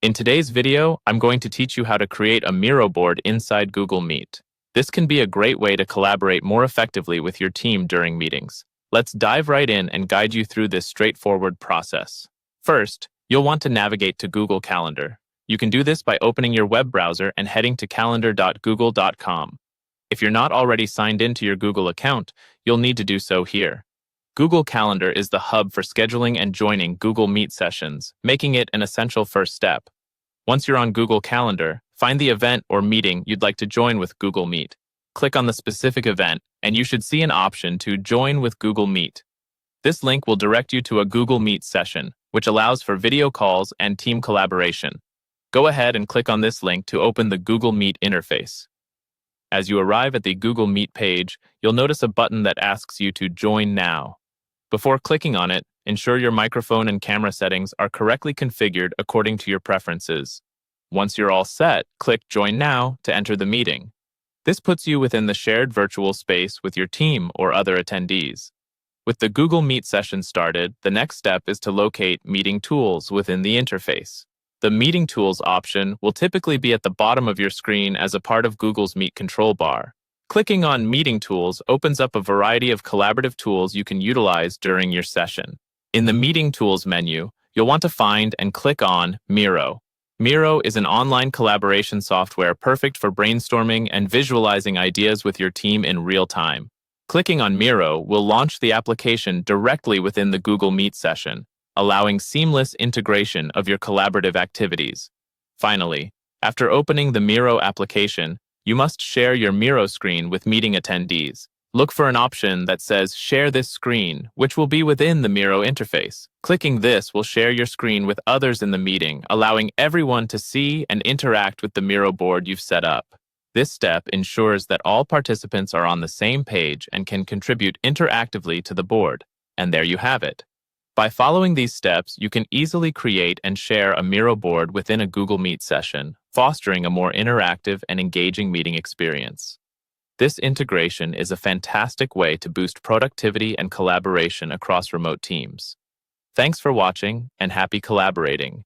In today's video, I'm going to teach you how to create a Miro board inside Google Meet. This can be a great way to collaborate more effectively with your team during meetings. Let's dive right in and guide you through this straightforward process. First, you'll want to navigate to Google Calendar. You can do this by opening your web browser and heading to calendar.google.com. If you're not already signed into your Google account, you'll need to do so here. Google Calendar is the hub for scheduling and joining Google Meet sessions, making it an essential first step. Once you're on Google Calendar, find the event or meeting you'd like to join with Google Meet. Click on the specific event, and you should see an option to Join with Google Meet. This link will direct you to a Google Meet session, which allows for video calls and team collaboration. Go ahead and click on this link to open the Google Meet interface. As you arrive at the Google Meet page, you'll notice a button that asks you to Join Now. Before clicking on it, ensure your microphone and camera settings are correctly configured according to your preferences. Once you're all set, click Join Now to enter the meeting. This puts you within the shared virtual space with your team or other attendees. With the Google Meet session started, the next step is to locate Meeting Tools within the interface. The Meeting Tools option will typically be at the bottom of your screen as a part of Google's Meet control bar. Clicking on Meeting Tools opens up a variety of collaborative tools you can utilize during your session. In the Meeting Tools menu, you'll want to find and click on Miro. Miro is an online collaboration software perfect for brainstorming and visualizing ideas with your team in real time. Clicking on Miro will launch the application directly within the Google Meet session, allowing seamless integration of your collaborative activities. Finally, after opening the Miro application, you must share your Miro screen with meeting attendees. Look for an option that says Share this screen, which will be within the Miro interface. Clicking this will share your screen with others in the meeting, allowing everyone to see and interact with the Miro board you've set up. This step ensures that all participants are on the same page and can contribute interactively to the board. And there you have it. By following these steps, you can easily create and share a Miro board within a Google Meet session, fostering a more interactive and engaging meeting experience. This integration is a fantastic way to boost productivity and collaboration across remote teams. Thanks for watching, and happy collaborating.